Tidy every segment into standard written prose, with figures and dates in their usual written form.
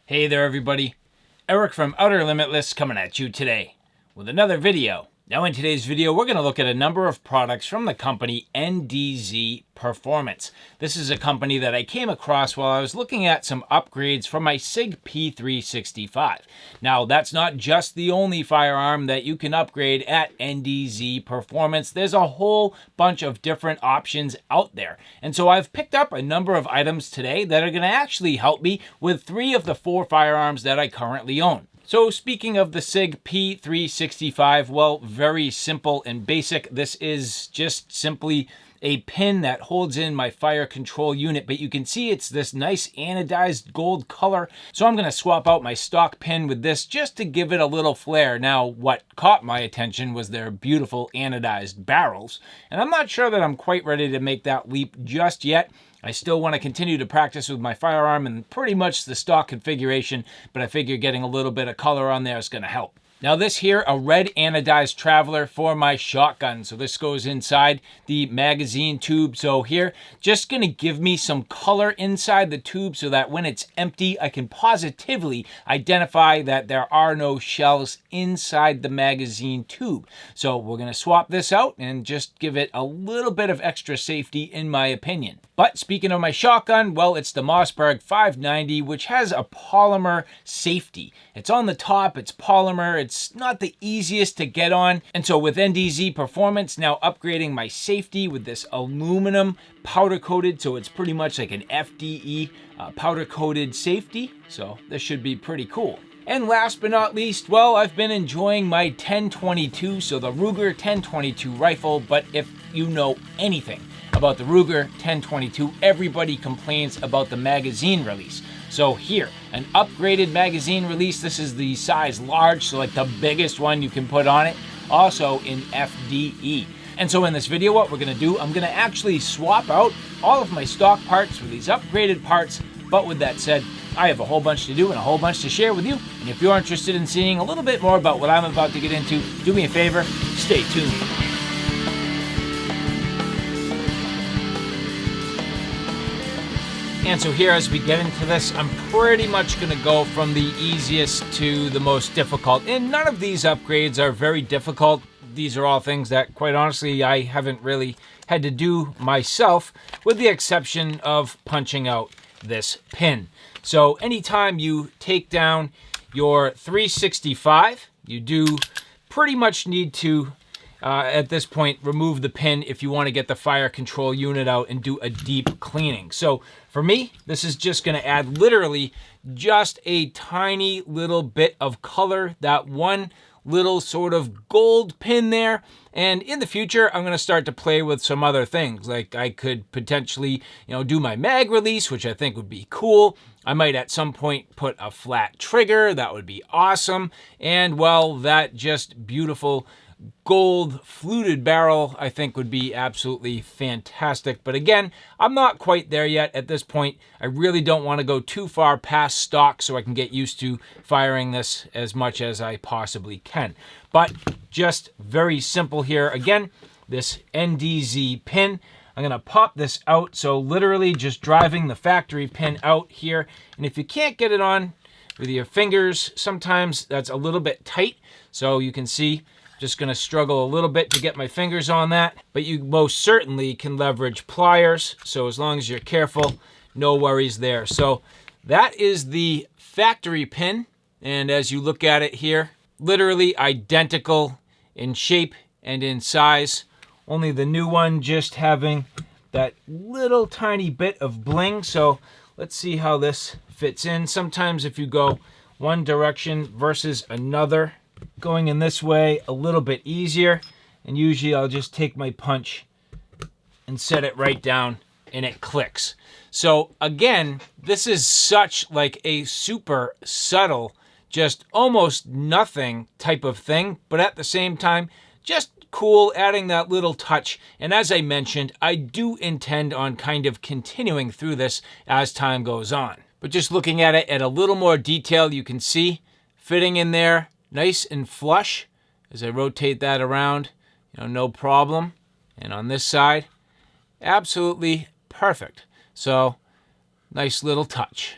Hey there everybody, Eric from Outer Limitless coming at you today with another video. Now in today's video we're going to look at a number of products from the company NDZ Performance. This is a company that I came across while I was looking at some upgrades for my Sig P365. Now that's not just the only firearm that you can upgrade at NDZ Performance. There's a whole bunch of different options out there. And so I've picked up a number of items today that are going to actually help me with 3 of the 4 firearms that I currently own. So speaking of the Sig P365, well, very simple and basic. This is just simply a pin that holds in my fire control unit, but you can see it's this nice anodized gold color. So I'm going to swap out my stock pin with this just to give it a little flair. Now, what caught my attention was their beautiful anodized barrels, and I'm not sure that I'm quite ready to make that leap just yet. I still want to continue to practice with my firearm and pretty much the stock configuration, but I figure getting a little bit of color on there is going to help. Now this here, a red anodized traveler for my shotgun. So this goes inside the magazine tube. So here, just going to give me some color inside the tube so that when it's empty, I can positively identify that there are no shells inside the magazine tube. So we're going to swap this out and just give it a little bit of extra safety in my opinion. But speaking of my shotgun, well, it's the Mossberg 590, which has a polymer safety. It's on the top, it's polymer, it's not the easiest to get on. And so with NDZ Performance now upgrading my safety with this aluminum powder coated, so it's pretty much like an FDE powder coated safety. So this should be pretty cool. And last but not least, well, I've been enjoying my 1022, so the Ruger 1022 rifle, but if you know anything about the Ruger 1022, everybody complains about the magazine release. So here, an upgraded magazine release. This is the size large, so like the biggest one you can put on it, also in FDE. And so in this video, what we're gonna do, I'm gonna actually swap out all of my stock parts for these upgraded parts. But with that said, I have a whole bunch to do and a whole bunch to share with you. And if you're interested in seeing a little bit more about what I'm about to get into, do me a favor, stay tuned. And so here, as we get into this, I'm pretty much going to go from the easiest to the most difficult. And none of these upgrades are very difficult. These are all things that, quite honestly, I haven't really had to do myself, with the exception of punching out this pin. So anytime you take down your 365, you do pretty much need to, at this point, remove the pin if you want to get the fire control unit out and do a deep cleaning. So for me, this is just going to add literally just a tiny little bit of color, that one little sort of gold pin there. And in the future, I'm going to start to play with some other things. Like I could potentially, do my mag release, which I think would be cool. I might at some point put a flat trigger. That would be awesome. And well, that just beautiful gold fluted barrel I think would be absolutely fantastic. But again, I'm not quite there yet at this point. I really don't want to go too far past stock so I can get used to firing this as much as I possibly can. But just very simple here. Again, this NDZ pin, I'm going to pop this out. So literally just driving the factory pin out here. And if you can't get it on with your fingers, sometimes that's a little bit tight. So you can see, just going to struggle a little bit to get my fingers on that, but you most certainly can leverage pliers. So as long as you're careful, no worries there. So that is the factory pin. And as you look at it here, literally identical in shape and in size. Only the new one just having that little tiny bit of bling. So let's see how this fits in. Sometimes if you go one direction versus another, going in this way a little bit easier, and usually I'll just take my punch and set it right down and it clicks. So again, this is such like a super subtle, just almost nothing type of thing, but at the same time just cool, adding that little touch. And as I mentioned, I do intend on kind of continuing through this as time goes on. But just looking at it at a little more detail, you can see fitting in there nice and flush. As I rotate that around, no problem. And on this side, absolutely perfect. So nice little touch.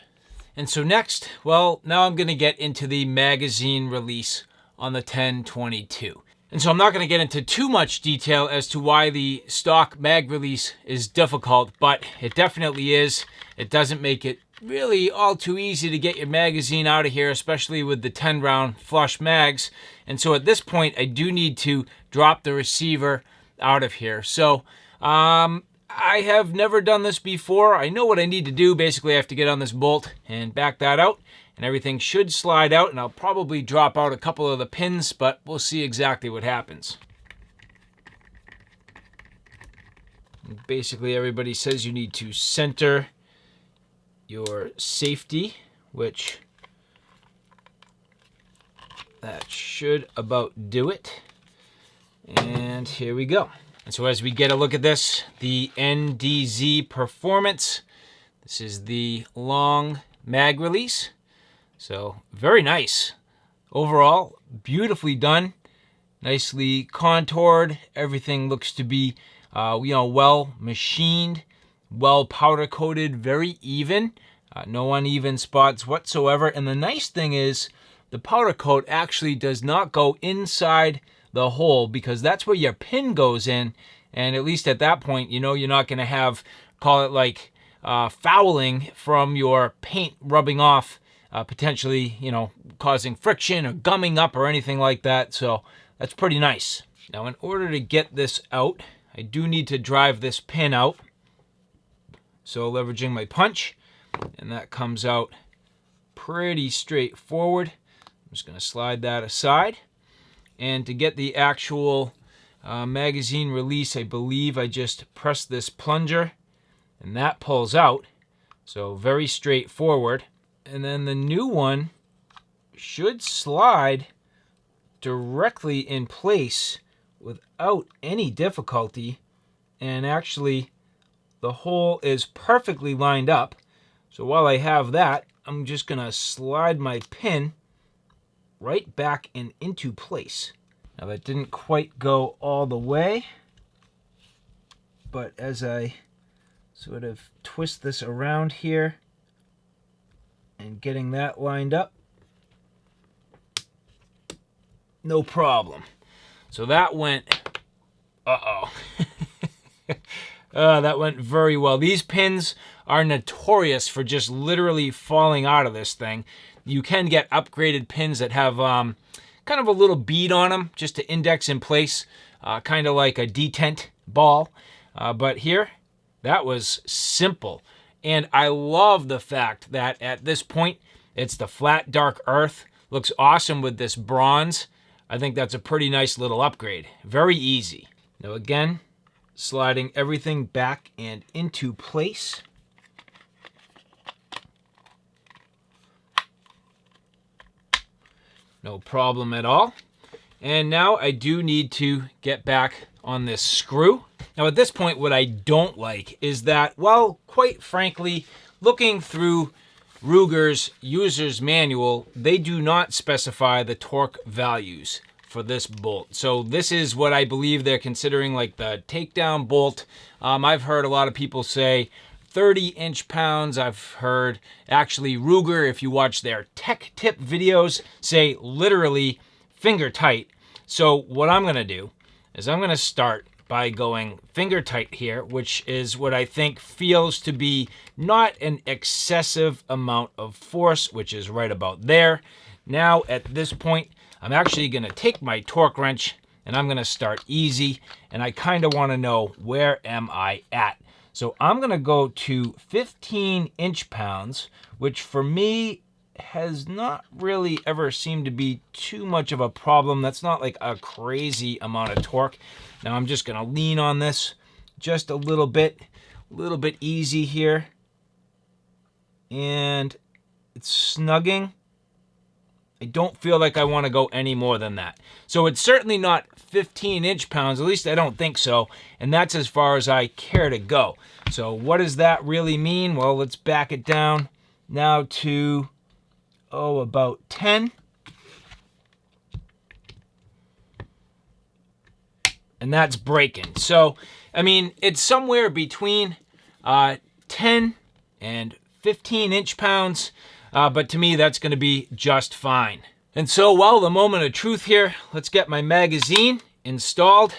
And so next, well, now I'm going to get into the magazine release on the 1022. And so I'm not going to get into too much detail as to why the stock mag release is difficult, but it definitely is. It doesn't make it really all too easy to get your magazine out of here, especially with the 10 round flush mags. And so at this point, I do need to drop the receiver out of here. So I have never done this before. I know what I need to do. Basically, I have to get on this bolt and back that out, and everything should slide out, and I'll probably drop out a couple of the pins, but we'll see exactly what happens. Basically, everybody says you need to center your safety, which that should about do it. And here we go. And so as we get a look at this, the NDZ Performance, this is the long mag release. So very nice. Overall, beautifully done, nicely contoured. Everything looks to be, well machined, well powder coated, very even. No uneven spots whatsoever. And the nice thing is the powder coat actually does not go inside the hole, because that's where your pin goes in. And at least at that point, you're not going to have, call it like fouling from your paint rubbing off, potentially, causing friction or gumming up or anything like that. So that's pretty nice. Now, in order to get this out, I do need to drive this pin out. So leveraging my punch, and that comes out pretty straightforward. I'm just going to slide that aside. And to get the actual magazine release, I believe I just press this plunger and that pulls out. So very straightforward. And then the new one should slide directly in place without any difficulty. And actually, the hole is perfectly lined up. So while I have that, I'm just going to slide my pin right back and into place. Now that didn't quite go all the way, but as I sort of twist this around here and getting that lined up, no problem. So that went, that went very well. These pins are notorious for just literally falling out of this thing. You can get upgraded pins that have kind of a little bead on them just to index in place, kind of like a detent ball. But here, that was simple. And I love the fact that at this point, it's the flat dark earth. Looks awesome with this bronze. I think that's a pretty nice little upgrade. Very easy. Now again, sliding everything back and into place. No problem at all. And now I do need to get back on this screw. Now at this point, what I don't like is that, well, quite frankly, looking through Ruger's user's manual, they do not specify the torque values for this bolt. So this is what I believe they're considering like the takedown bolt. I've heard a lot of people say 30 inch-pounds. I've heard actually Ruger, if you watch their tech tip videos, say literally finger tight. So what I'm going to do is I'm going to start by going finger tight here, which is what I think feels to be not an excessive amount of force, which is right about there. Now at this point, I'm actually going to take my torque wrench and I'm going to start easy, and I kind of want to know where am I at. So I'm going to go to 15 inch-pounds, which for me has not really ever seemed to be too much of a problem. That's not like a crazy amount of torque. Now I'm just going to lean on this just a little bit easy here. And it's snugging. I don't feel like I want to go any more than that. So it's certainly not 15 inch-pounds, at least I don't think so. And that's as far as I care to go. So what does that really mean? Well, let's back it down now to, about 10. And that's breaking. So, I mean, it's somewhere between 10 and 15 inch-pounds. but to me, that's going to be just fine. And so, well, the moment of truth here, let's get my magazine installed.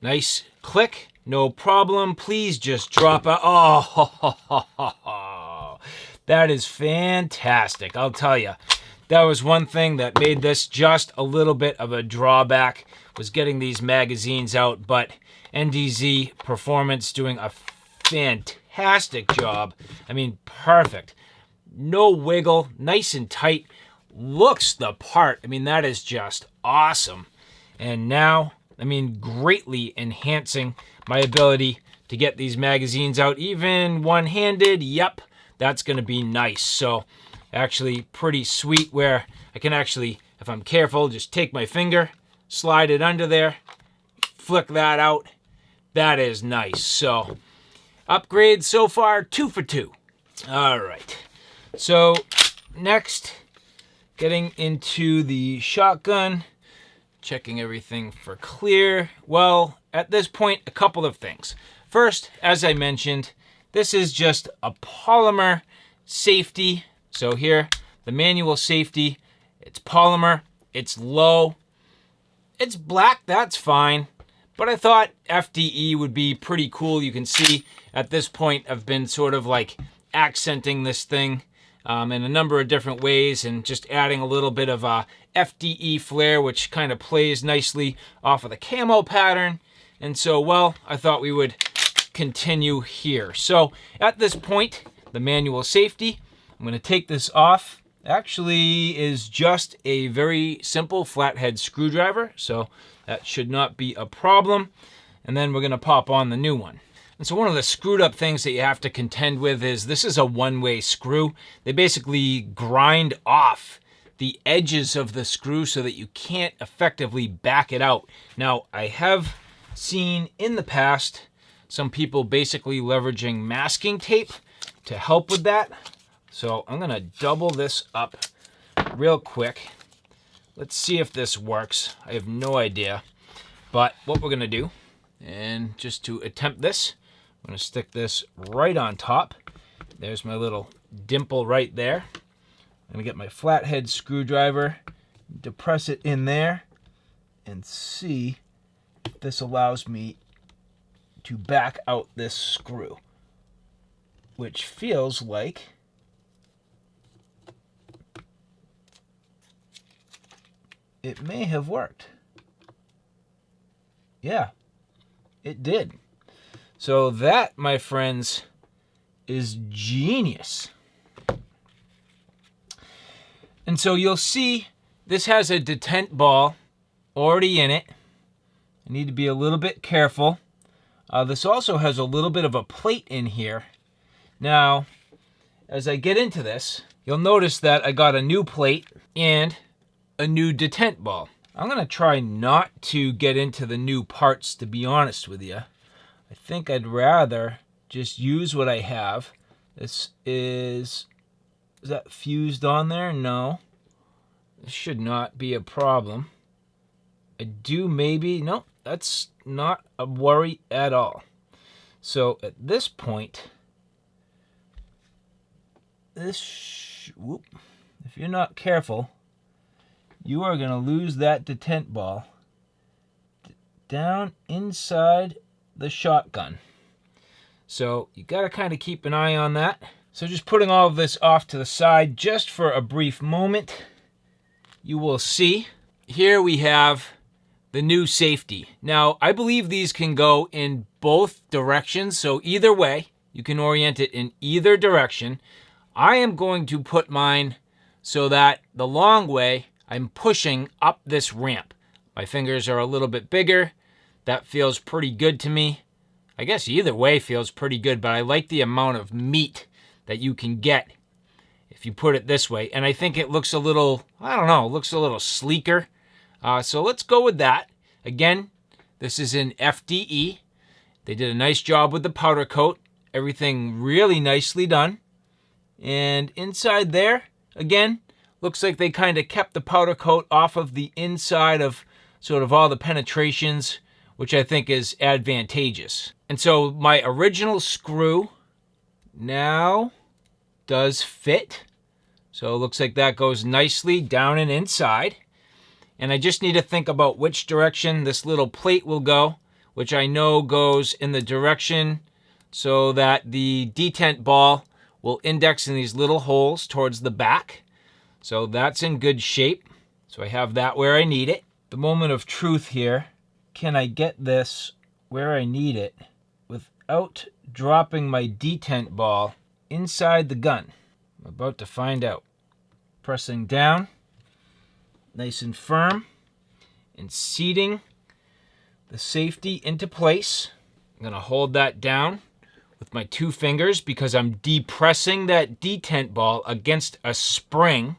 Nice click, no problem. Please just drop out. Oh, that is fantastic. I'll tell you, that was one thing that made this just a little bit of a drawback, was getting these magazines out, but NDZ Performance doing a fantastic job. I mean, perfect. No wiggle, nice and tight, looks the part. I mean, that is just awesome. And now, I mean, greatly enhancing my ability to get these magazines out, even one-handed. Yep, that's going to be nice. So actually pretty sweet, where I can actually, if I'm careful, just take my finger, slide it under there, flick that out. That is nice. So upgrade so far, 2 for 2. All right. So next, getting into the shotgun, checking everything for clear. Well, at this point, a couple of things. First, as I mentioned, this is just a polymer safety. So here, the manual safety, it's polymer, it's low, it's black, that's fine. But I thought FDE would be pretty cool. You can see at this point I've been sort of like accenting this thing in a number of different ways, and just adding a little bit of a FDE flair, which kind of plays nicely off of the camo pattern. And so, well, I thought we would continue here. So at this point, the manual safety, I'm going to take this off. Actually is just a very simple flathead screwdriver, so that should not be a problem. And then we're going to pop on the new one. And so one of the screwed up things that you have to contend with is this is a one-way screw. They basically grind off the edges of the screw so that you can't effectively back it out. Now, I have seen in the past some people basically leveraging masking tape to help with that. So I'm going to double this up real quick. Let's see if this works. I have no idea. But what we're going to do, and just to attempt this, I'm going to stick this right on top. There's my little dimple right there. I'm going to get my flathead screwdriver, depress it in there, and see if this allows me to back out this screw, which feels like it may have worked. Yeah, it did. So that, my friends, is genius. And so you'll see this has a detent ball already in it. I need to be a little bit careful. This also has a little bit of a plate in here. Now, as I get into this, you'll notice that I got a new plate and a new detent ball. I'm going to try not to get into the new parts, to be honest with you. I think I'd rather just use what I have. This is that fused on there? No. This should not be a problem. I do maybe, no, that's not a worry at all. So at this point, if you're not careful, you are going to lose that detent ball down inside the shotgun. So you got to kind of keep an eye on that. So just putting all of this off to the side just for a brief moment, you will see here we have the new safety. Now, I believe these can go in both directions. So either way, you can orient it in either direction. I am going to put mine so that the long way, I'm pushing up this ramp. My fingers are a little bit bigger. That feels pretty good to me. I guess either way feels pretty good, but I like the amount of meat that you can get if you put it this way. And I think it looks a little, I don't know, looks a little sleeker. So let's go with that. Again, this is in FDE. They did a nice job with the powder coat. Everything really nicely done. And inside there, again, looks like they kind of kept the powder coat off of the inside of sort of all the penetrations, which I think is advantageous. And so my original screw now does fit. So it looks like that goes nicely down and inside. And I just need to think about which direction this little plate will go, which I know goes in the direction so that the detent ball will index in these little holes towards the back. So that's in good shape. So I have that where I need it. The moment of truth here. Can I get this where I need it without dropping my detent ball inside the gun? I'm about to find out. Pressing down, nice and firm, and seating the safety into place. I'm gonna hold that down with my 2 fingers because I'm depressing that detent ball against a spring.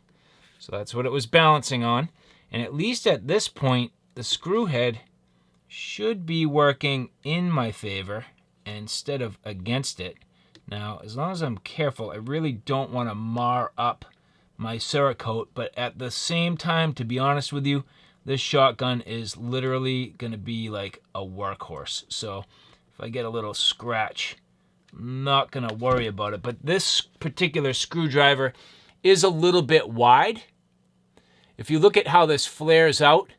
So that's what it was balancing on. And at least at this point, the screw head should be working in my favor instead of against it. Now, as long as I'm careful, I really don't want to mar up my Cerakote, but at the same time, to be honest with you, this shotgun is literally going to be like a workhorse. So if I get a little scratch, I'm not going to worry about it. But this particular screwdriver is a little bit wide. If you look at how this flares out,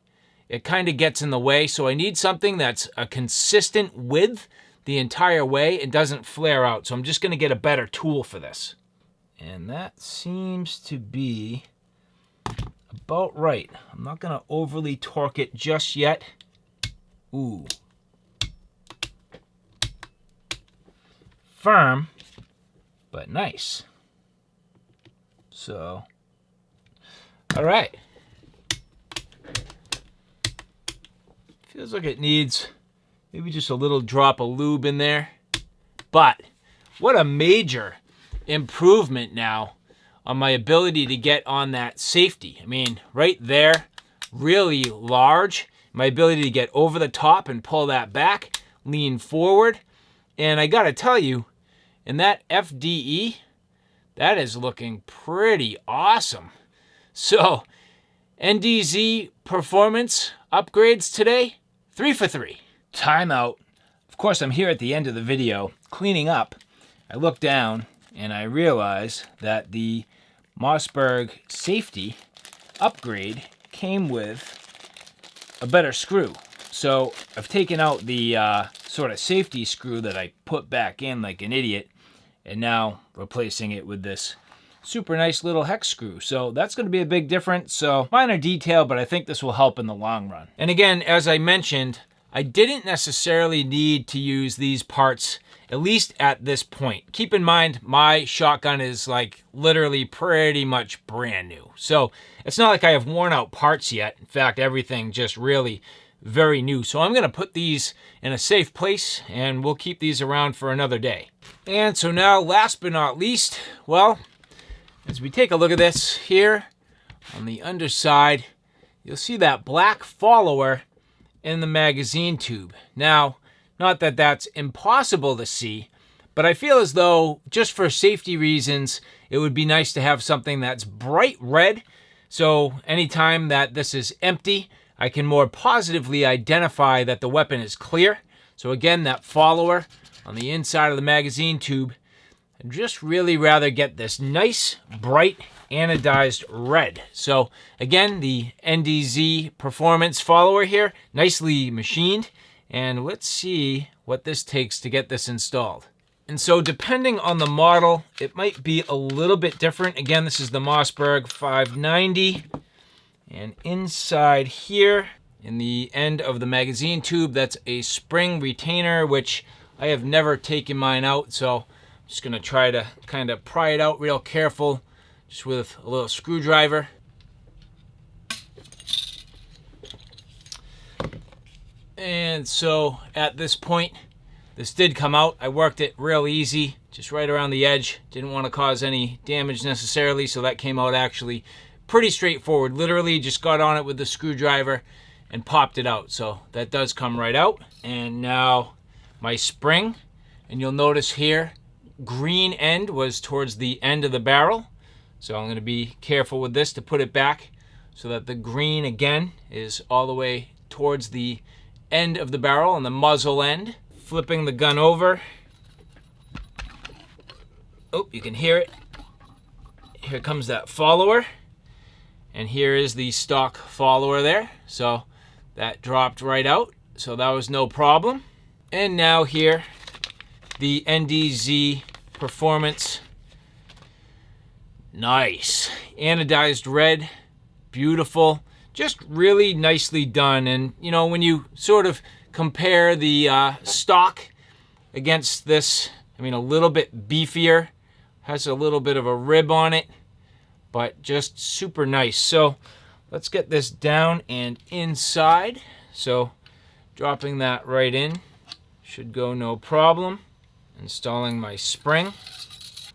it kind of gets in the way. So I need something that's a consistent width the entire way and doesn't flare out. So I'm just going to get a better tool for this. And that seems to be about right. I'm not going to overly torque it just yet. Ooh. Firm, but nice. So, all right. Feels like it needs maybe just a little drop of lube in there. But what a major improvement now on my ability to get on that safety. I mean, right there, really large. My ability to get over the top and pull that back, lean forward. And I gotta tell you, in that FDE, that is looking pretty awesome. So, NDZ Performance upgrades today, 3 for 3. Timeout. Of course, I'm here at the end of the video cleaning up. I look down and I realize that the Mossberg safety upgrade came with a better screw. So I've taken out the sort of safety screw that I put back in like an idiot, and now replacing it with this super nice little hex screw. So that's going to be a big difference. So minor detail, but I think this will help in the long run. And again, as I mentioned, I didn't necessarily need to use these parts, at least at this point. Keep in mind, my shotgun is like literally pretty much brand new. So it's not like I have worn out parts yet. In fact, everything just really very new. So I'm going to put these in a safe place and we'll keep these around for another day. And so now, last but not least, well, as we take a look at this here on the underside, you'll see that black follower in the magazine tube. Now, not that that's impossible to see, but I feel as though just for safety reasons, it would be nice to have something that's bright red. So anytime that this is empty, I can more positively identify that the weapon is clear. So again, that follower on the inside of the magazine tube, I'd just really rather get this nice, bright, anodized red. So again, the NDZ Performance follower here, nicely machined. And let's see what this takes to get this installed. And so depending on the model, it might be a little bit different. Again, this is the Mossberg 590. And inside here, in the end of the magazine tube, that's a spring retainer, which I have never taken mine out. So I'm just gonna try to kind of pry it out real careful, just with a little screwdriver. And so at this point, this did come out. I worked it real easy, just right around the edge. Didn't want to cause any damage necessarily, so that came out actually pretty straightforward. Literally just got on it with the screwdriver and popped it out. So that does come right out. And now my spring, and you'll notice here, green end was towards the end of the barrel. So I'm going to be careful with this to put it back so that the green again is all the way towards the end of the barrel on the muzzle end. Flipping the gun over. Oh, you can hear it. here comes that follower. And here is the stock follower there. So that dropped right out. So that was no problem. And now here, the NDZ Performance. Nice. Anodized red. Beautiful. Just really nicely done. And, you know, when you sort of compare the stock against this, I mean, a little bit beefier. Has a little bit of a rib on it. But just super nice. So let's get this down and inside. So dropping that right in should go no problem. Installing my spring.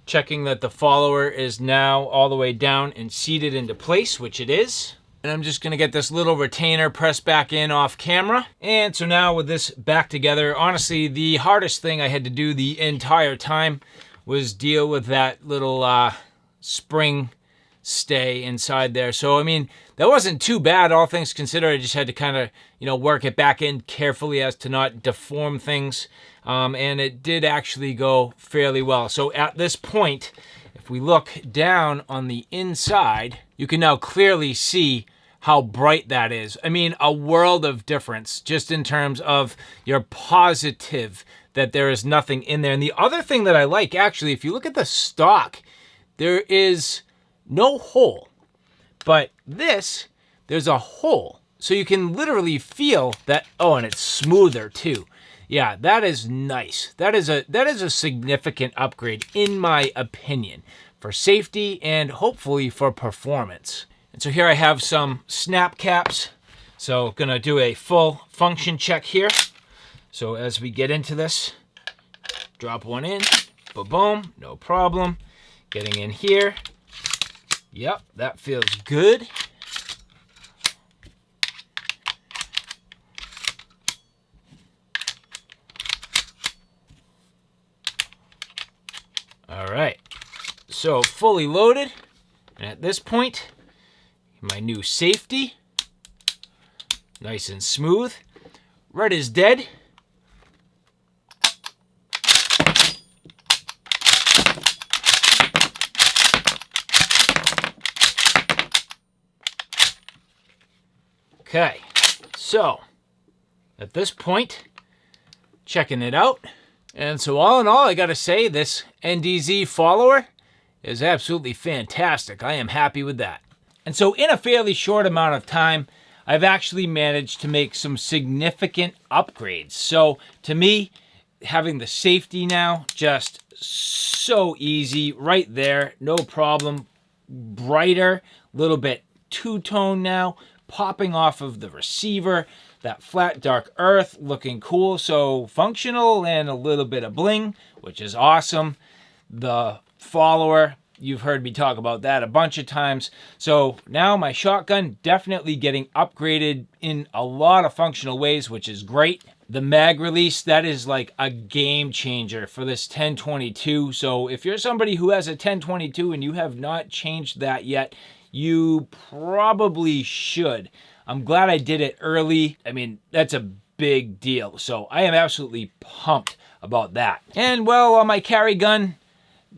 Checking that the follower is now all the way down and seated into place, which it is. And I'm just gonna get this little retainer pressed back in off camera. And so now with this back together, honestly, the hardest thing I had to do the entire time was deal with that little spring stay inside there. So, I mean, that wasn't too bad, all things considered. I just had to kind of, you know, work it back in carefully as to not deform things. And it did actually go fairly well. So at this point, if we look down on the inside, you can now clearly see how bright that is. I mean, a world of difference just in terms of you're positive that there is nothing in there. And the other thing that I like, actually, if you look at the stock, there is no hole, but this, there's a hole. So you can literally feel that. Oh, and it's smoother too. Yeah, that is nice. That is a significant upgrade in my opinion for safety and hopefully for performance. And so here I have some snap caps. So gonna do a full function check here. So as we get into this, drop one in, boom, no problem. Getting in here. Yep, that feels good. All right, so fully loaded. And at this point, my new safety, nice and smooth. Red is dead. Okay, so at this point, checking it out. And so all in all, I gotta say this NDZ follower is absolutely fantastic. I am happy with that. And so in a fairly short amount of time, I've actually managed to make some significant upgrades. So to me, having the safety now, just so easy right there, no problem. Brighter, little bit two-tone now, popping off of the receiver, that flat dark earth looking cool, so functional and a little bit of bling, which is awesome. The follower, you've heard me talk about that a bunch of times. So now my shotgun definitely getting upgraded in a lot of functional ways, which is great. The mag release, that is like a game changer for this 1022. So if you're somebody who has a 1022 and you have not changed that yet, you probably should. I'm glad I did it early. I mean, that's a big deal. So I am absolutely pumped about that. And well, on my carry gun,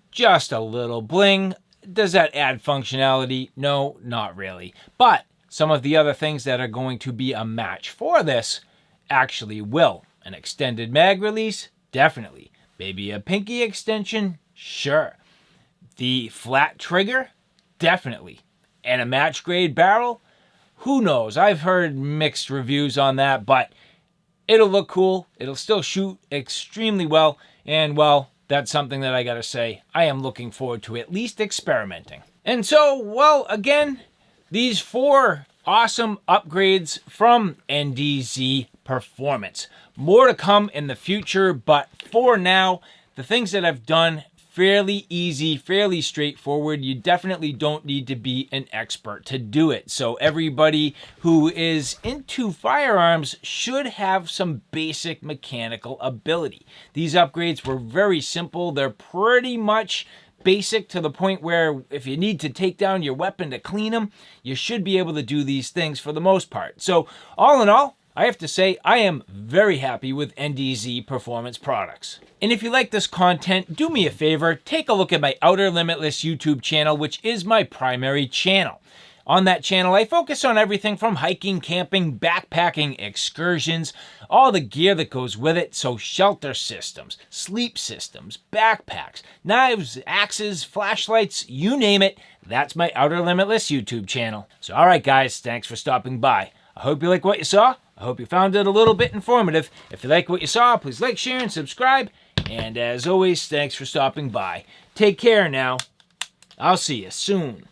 just a little bling. Does that add functionality? No, not really. But some of the other things that are going to be a match for this actually will. An extended mag release? Definitely. Maybe a pinky extension? Sure. The flat trigger? Definitely. And a match grade barrel? Who knows? I've heard mixed reviews on that, but it'll look cool. It'll still shoot extremely well. And well, that's something that I gotta say, I am looking forward to at least experimenting. And so, well, again, these 4 awesome upgrades from NDZ Performance. More to come in the future, but for now, the things that I've done, fairly easy, fairly straightforward. You definitely don't need to be an expert to do it. So everybody who is into firearms should have some basic mechanical ability. These upgrades were very simple. They're pretty much basic to the point where if you need to take down your weapon to clean them, you should be able to do these things for the most part. So all in all, I have to say I am very happy with NDZ Performance products. And if you like this content, do me a favor, take a look at my Outer Limitless YouTube channel, which is my primary channel. On that channel, I focus on everything from hiking, camping, backpacking, excursions, all the gear that goes with it, so shelter systems, sleep systems, backpacks, knives, axes, flashlights, you name it, that's my Outer Limitless YouTube channel. So alright guys, thanks for stopping by. I hope you like what you saw. I hope you found it a little bit informative. If you like what you saw, please like, share, and subscribe. And as always, thanks for stopping by. Take care now. I'll see you soon.